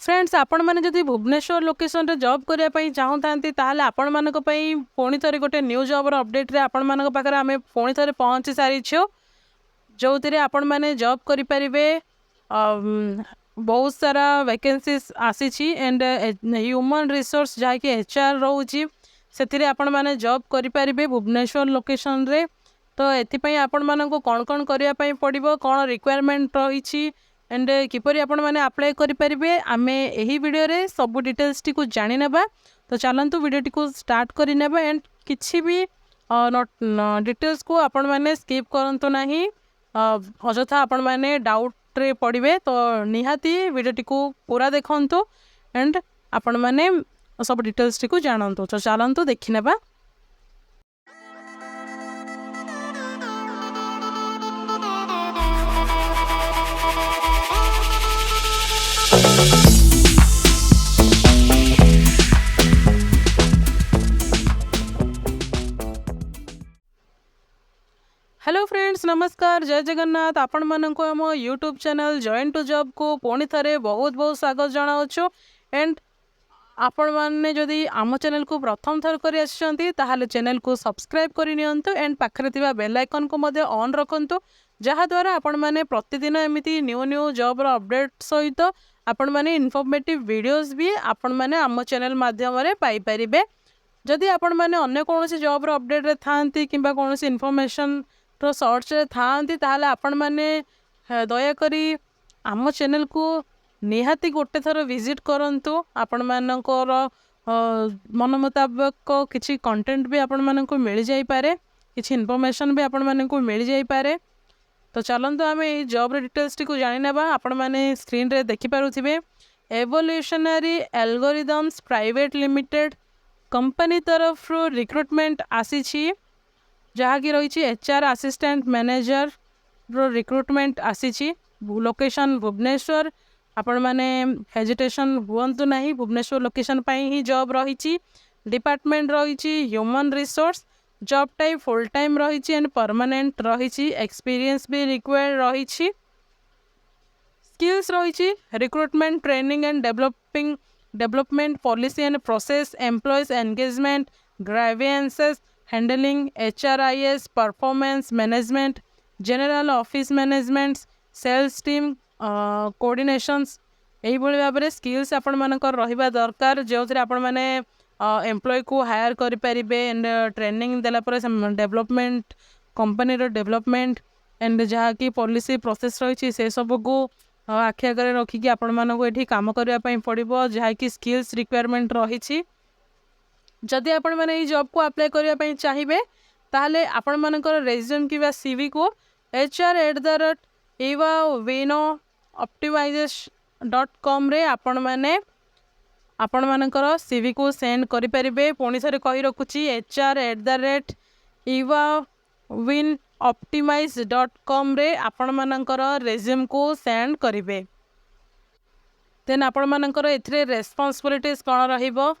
Friends आपण मैंने जदि भुवनेश्वर लोकेशन रे जॉब करने चाहूँ ताहले आपण मानक पई पुणी थे गोटे न्यू जॉबर अपडेट रे आपण मानक पाखरे आमे पुणी थे पहुँची सारीछु जो थे आपण मैंने जॉब करें बहुत सारा वैकेंसीज आसी एंड ह्यूमन रिसोर्स जहाँकि एचआर रोची से आपण मैंने जॉब करें भुवनेश्वर लोकेशन रे। तो एथिपाई आपण मानक कौन कौन करने पड़ो कौन रिक्वायरमेंट रही एंड किपरि आपण मैंने अप्लाई करें आमे यही वीडियो रे सब डिटेल्स टी को जानी नेबा। तो चलंतु वीडियो टी को स्टार्ट करि नेबा एंड किछि भी डिटेल्स को आपण मैंने स्किप करंतु नाही अजथा आपण मैंने डाउट रे पड़िबे। तो निहाती वीडियो टी को पूरा देखंतु एंड आपण मैंने सब डिटेल्स टी को जानंतु। तो चलंतु देखि नेबा। हेलो फ्रेंड्स नमस्कार जय जगन्नाथ आपण मानक आम YouTube channel join to job को पुणी थे बहुत बहुत स्वागत जनावछु एंड आपण मैंने जदि आम चैनल को प्रथम थर कर ताहले चैनल को सब्सक्राइब करनियंतु एंड पाखरे थिबा बेल आइकन को मध्य ऑन रखंतु जहा द्वारा आपण माने प्रतिदिन एमिति न्यू न्यू जॉब रो अपडेट सहित आपण माने इन्फॉर्मेटिव वीडियोस भी आपण माने आम चैनल माध्यम रे पाई परिबे। जदि आपण माने अन्य कोनोसी जॉब रो अपडेट रे थांती किंबा कोनोसी इन्फॉर्मेशन तो सर्च थांती ताहले आपण माने दया करी आम चैनल को निहाती गोटे थर विजिट करंतु आपण मानकर मन मुताबिक किछि कंटेंट भी आपण मानक मिल जाई पारे किछि इन्फॉर्मेशन भी आपण मानक मिल जाई पारे। तो चलंतु आमे ए जॉब रे डिटेल्स टी को जानि नेबा। आपण माने स्क्रीन रे देखि पारुथिबे evolutionary algorithms private limited company तरफ रिक्रुटमेंट आसीछि जहाँकि रही एचआर असिस्टेंट मैनेजर रो रिक्रुटमेंट आसी लोकेशन भुवनेश्वर। आपण माने हेजिटेशन हुअंतु नहीं भुवनेश्वर लोकेशन पाई ही जॉब रही डिपार्टमेंट रही human resource job type full time रही एंड परमानेंट रही एक्सपीरियंस भी रिक्वायर्ड रही स्किल्स रही recruitment training and development policy and process employees engagement grievances handling HRIS performance management general office management sales team coordinations यही भाव में skills आपण मानकर रहिबा दरकार जो आपण माने एम्प्लॉय को हायर करि परिबे एंड ट्रेनिंग देला पर डेवलपमेंट कंपनी रो डेवलपमेंट एंड जहाँ की पॉलिसी प्रोसेस रही से सब को आखि आगे रखिकी आपण मानक एठी काम करिया पई पड़िबो जहाँ की स्किल्स रिक्वायरमेंट रही। जदि आपण माने ई जॉब को अप्लाई करिया पई चाहिबे ताहले आपण मानकर रेज्यूम किबा सीवी को hr@evavinooptimization.com रे आपण मानकर सीवी को सेंड करि परिबे। पुणी थरे कहि रखुची hr@evawinoptimize.com रे आपण मानकर रेज्यूम को सेंड करिबे। देन आपण मानकर एथिरे रेस्पॉन्सिबिलिटीज कोन रहिबो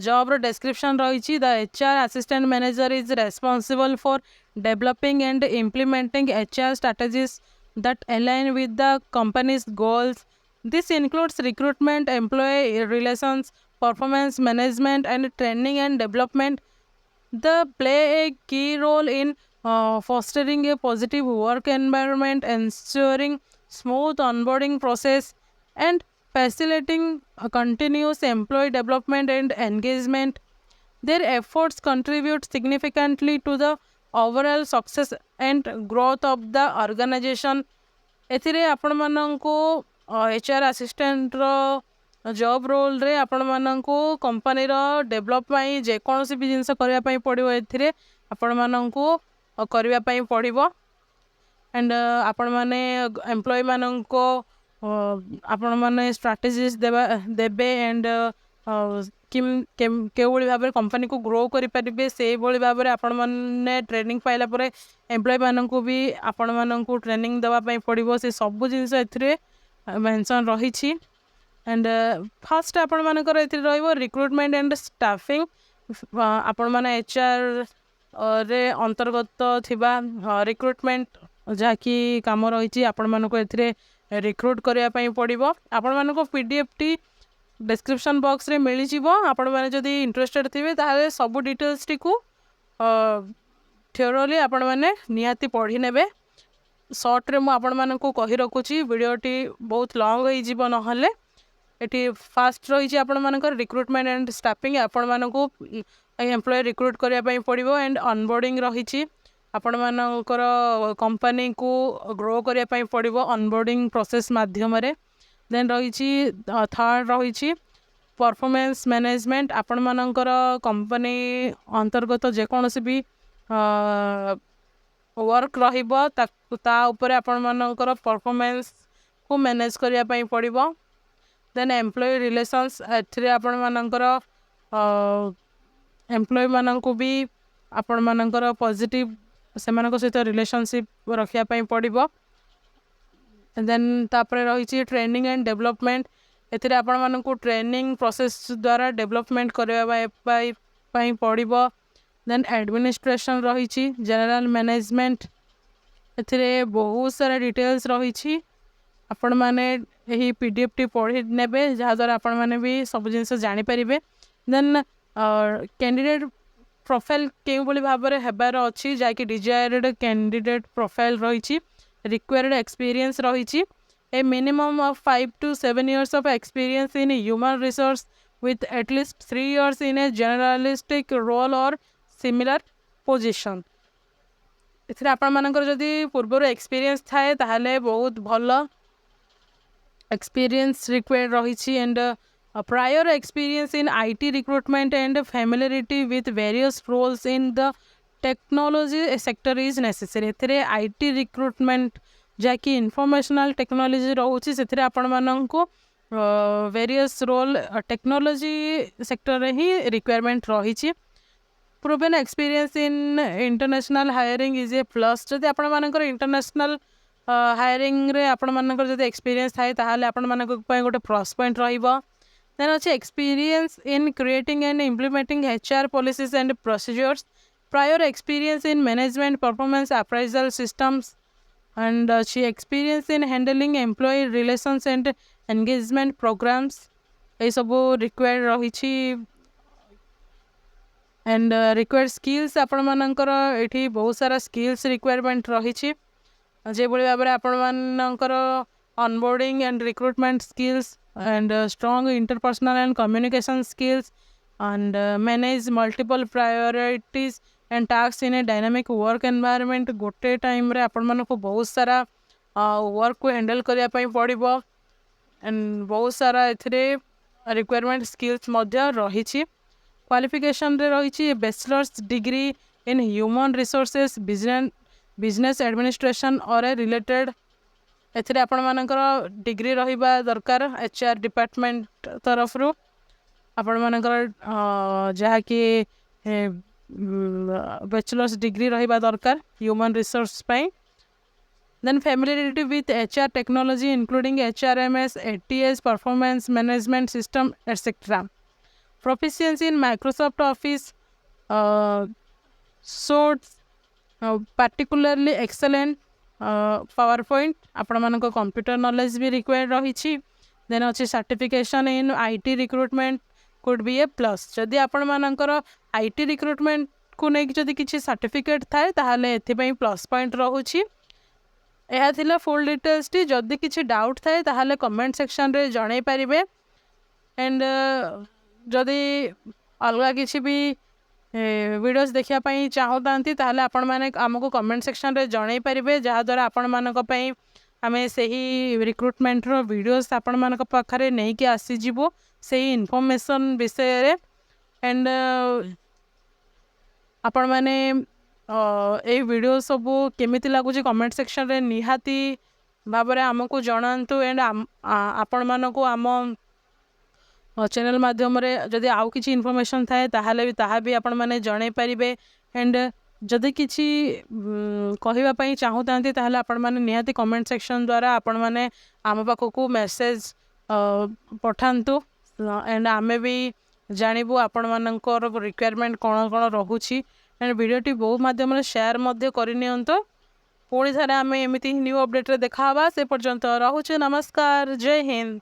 जॉब डिस्क्रिप्शन रही the HR assistant manager is responsible for developing and implementing HR strategies that align with the company's goals. This includes recruitment, employee relations, performance management, and training and development. They play a key role in fostering a positive work environment, ensuring smooth onboarding process, and facilitating continuous employee development and engagement. Their efforts contribute significantly to the overall success and growth of the organization. एथिरे आपण माननको HR assistant रो job role रे आपण माननको company रो develop पई जे कोनोसी भी जिंस करिया पई पड़िबो एथिरे आपण माननको करिया पई पड़िबो एंड आपण माने एम्प्लॉय माननको आपण माने स्ट्रैटेजीज देबे एंड केवली भाव में कंपनी को ग्रो करें से भाव में आपण मैंने ट्रेनिंग पाइला एम्प्लॉय मानक भी आपण मानक ट्रेनिंग देवाई पड़ो से सब जिनस मेंशन रही एंड फर्स्ट आपण मानकर रिक्रुटमेंट एंड स्टाफिंग आपण मैंने HR रे अंतर्गत थिबा रिक्रुटमेंट जहाँकि कम रही आपण मानक रिक्रुट करने पड़ो। आपण मानक PDF टी डिस्क्रिप्शन बॉक्स रे मिल जिवो। आपण माने जदी इंटरेस्टेड थिबे ताले सब डिटेल्स टी को थ्योरली आपण माने नियाती पढ़ी नेबे। शॉर्ट रे मु आपण मानक कहि रखुची वीडियोटी बहुत लॉन्ग होई जीवो नहले। एटी फास्ट रही आपण मानक रिक्रुटमेंट एंड स्टाफिंग आपण मानक एम्प्लॉय रिक्रुट करने पड़ो एंड ऑनबोर्डिंग रही आपण मानकर कंपनी को ग्रो करने पड़ो ऑनबोर्डिंग प्रोसेस माध्यम रे। देन रही थर्ड रही परफॉर्मेंस मैनेजमेंट आपण मानकर कंपनी अंतर्गत जेकोसी भी वर्क रहिबो ता ऊपर आपण मानकर परफॉर्मेंस को मैनेज करने पड़ो। देन एम्प्लॉय रिलेशंस एथरे आपण मानकर एम्प्लॉय मानक भी आपण मानकर पॉजिटिव से सहित रिलेशनशिप रखिया पड़ो। देन तापर रही ट्रेनिंग एंड डेवलपमेंट एथिरे आपण मानक ट्रेनिंग प्रोसेस द्वारा डेवलपमेंट करने पड़ो। देन एडमिनिस्ट्रेशन रही जनरल मैनेजमेंट एथिरे बहुत सारा डिटेल्स रही आपण माने यही PDF टी पढ़ी नेबे जहाँद्वारा आपण माने भी सब जिनस जानीपर। देन कैंडिडेट प्रोफाइल केउ बोली भाव में हेबार अच्छी जहाँकि डिजायर्ड कैंडिडेट प्रोफाइल रही रिक्वायर्ड एक्सपीरियंस रही ए minimum of 5 to 7 years of experience in human resource with at least 3 years in a generalistic role or similar position। इथरे आपण मानकर जदि पूर्वर एक्सपीरियंस थाए ताहले बहुत भल एक्सपीरियंस रिक्वायर्ड रही and prior experience in IT recruitment and familiarity with various roles in the technology sector is necessary। एथिरे IT recruitment जहाँकि इनफॉर्मेशनल टेक्नोलॉजी रोचे से आपण मानक वेरियस रोल टेक्नोलॉजी सेक्टर रे ही रिक्वायरमेंट रही। Proven experience in international hiring is a plus. जदि आपण मानकर इंटरनेशनल हायरिंग रे आपण मानकर जदि एक्सपीरियंस थाए ताहाले आपण मानक गोटे प्लस पॉइंट रहिबो। देन अच्छे experience in creating and implementing HR policies and procedures prior experience in management performance appraisal systems and अच्छी experience in handling employee relations and engagement programmes ये सब रिक्वायर्ड रही। एंड रिक्वायर्ड स्किल्स आपण मानकर एठी बहुत सारा स्किल्स रिक्वायरमेंट रही जे भाई भाव में आपण मानकर onboarding and recruitment skills and strong interpersonal and communication skills and manage multiple priorities and tasks in a dynamic work environment। गोटे टाइम रे आपण मानको बहुत सारा वर्क को हैंडल करने पड़ो एंड बहुत सारा एथिरे रिक्वायरमेंट स्किल्स मध्य रही। क्वालिफिकेशन रे रही bachelors degree in human resources business administration और ए रिलेटेड एथिरे आपण मानकर डिग्री रहिबा दरकार HR डिपार्टमेंट तरफ रु आपण मानकर जहाँ कि बैचलर्स डिग्री रहिबा दरकार ह्यूमन रिसोर्स पाई। Then familiarity with HR technology including HRMS ATS performance management system etcetera. Proficiency in Microsoft Office sorts particularly excellent PowerPoint आपण मानक कंप्यूटर नॉलेज भी रिक्वायर्ड रही। देन अच्छे certification in IT recruitment could be a plus. जदि आपण मानकर IT recruitment को लेकिन जदि किसी सर्टिफिकेट थाए ताहले एथिपई प्लस पॉइंट रहुछि। यह थिला फुल डिटेल्स टी जदि किसी डाउट थाए ताहले कमेंट सेक्शन रे जणाई परिबे एंड जदि अलगा किसी भी वीडियोस देखापी चाहूँ ताहले आपण माने आमको कमेंट सेक्शन रे जणाई परिबे जहाँद्वारा आपण मानक पई आमे सही रिक्रुटमेंट रो वीडियोस आपण मानक पाखरे नहीं कि आसीजिबो सही इनफॉरमेशन विषय रे एंड आपण माने ए वीडियो सब केमिति लागुची कमेंट सेक्शन रे निहाती भाव में आमको जणांतु एंड आपण मानक आम चैनल माध्यम रे जदि आउ किछि इनफॉरमेशन थाए ताहाले भी ताहा भी आपण माने जणाई परिबे एंड जदि किछि कहिबा पई चाहूतांती ताहाले आपण माने निहाती कमेंट सेक्शन द्वारा आपण माने आम पाखकू मेसेज पठांतु एंड आमे भी जानिबु आपण मानकर रिक्वायरमेंट कोन कोन रहुछि एंड वीडियो टी बहु माध्यम रे शेयर मध्य करिनियंतो पुणी थे आम एमती न्यू अपडेट देखा से पर्यंत रोचे। नमस्कार, जय हिंद।